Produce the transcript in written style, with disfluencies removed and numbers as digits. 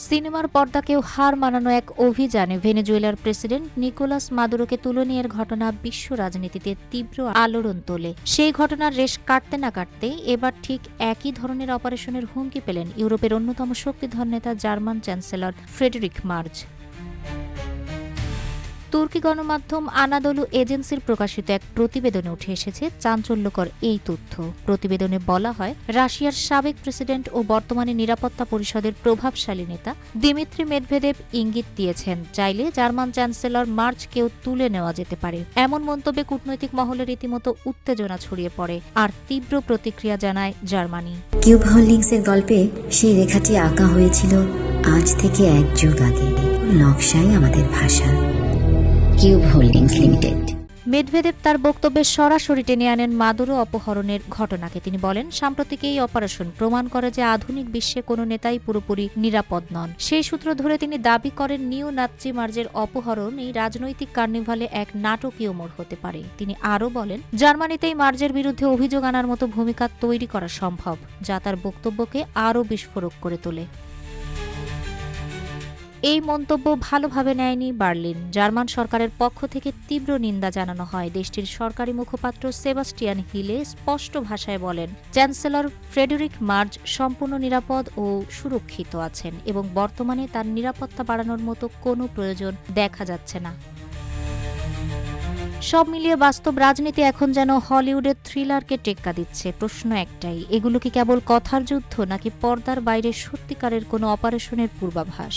সিনেমার পর্দাকেও হার মানানো এক অভিযানে ভেনেজুয়েলার প্রেসিডেন্ট নিকোলাস মাদুরোকে তুলে নেওয়ার ঘটনা বিশ্ব রাজনীতিতে তীব্র আলোড়ন তোলে। সেই ঘটনার রেশ কাটতে না কাটতেই এবার ঠিক একই ধরনের অপারেশনের হুমকি পেলেন ইউরোপের অন্যতম শক্তিধর নেতা জার্মান চ্যান্সেলর ফ্রেডেরিক মার্জ। তুর্কি গণমাধ্যম আনাদলু এজেন্সির প্রকাশিত এক প্রতিবেদনে উঠে এসেছে চাঞ্চল্যকর এই তথ্য। প্রতিবেদনে বলা হয়, রাশিয়ার সাবেক প্রেসিডেন্ট ও বর্তমানে নিরাপত্তা পরিষদের প্রভাবশালী নেতা দিমিত্রি মেদভেদেভ ইঙ্গিত দিয়েছেন, চাইলে জার্মান চ্যান্সেলর মার্জকেও তুলে নেওয়া যেতে পারে। এমন মন্তব্যে কূটনৈতিক মহলে রীতিমতো উত্তেজনা ছড়িয়ে পড়ে আর তীব্র প্রতিক্রিয়া জানায় জার্মানি। কিউব হোল্ডিংসের গল্পে সেই রেখাটি আঁকা হয়েছিল আজ থেকে 1 যুগ আগে। নকশাই আমাদের ভাষা। Cube holdings limited. মেদভেদেভ তার বক্তব্যে সরাসরি টেনে আনেন মাদুরো অপহরণের ঘটনাকে। তিনি বলেন, সাম্প্রতিক এই অপারেশন প্রমাণ করে যে আধুনিক বিশ্বে কোনো নেতাই পুরোপুরি নিরাপদ নন। সেই সূত্র ধরে তিনি দাবি করেন, নিউ নাৎসি মার্জের অপহরণ এই রাজনৈতিক কার্নিভালে এক নাটকীয় মোড় হতে পারে। তিনি আরও বলেন, জার্মানিতেই মার্জের বিরুদ্ধে অভিযোগ আনার মতো ভূমিকা তৈরি করা সম্ভব, যা তার বক্তব্যকে আরও বিস্ফোরক করে তোলে। এই মন্তব্য ভালোভাবে নেয়নি বার্লিন। জার্মান সরকারের পক্ষ থেকে তীব্র নিন্দা জানানো হয়। দেশটির সরকারি মুখপাত্র সেবাস্টিয়ান হিলে স্পষ্ট ভাষায় বলেন, চ্যান্সেলর ফ্রেডেরিক মার্জ সম্পূর্ণ নিরাপদ ও সুরক্ষিত আছেন এবং বর্তমানে তার নিরাপত্তা বাড়ানোর মতো কোনো প্রয়োজন দেখা যাচ্ছে না। সব মিলিয়ে বাস্তব রাজনীতি এখন যেন হলিউডের থ্রিলারকে টেক্কা দিচ্ছে। প্রশ্ন একটাই, এগুলো কি কেবল কথার যুদ্ধ নাকি পর্দার বাইরে সত্যিকারের কোনো অপারেশনের পূর্বাভাস?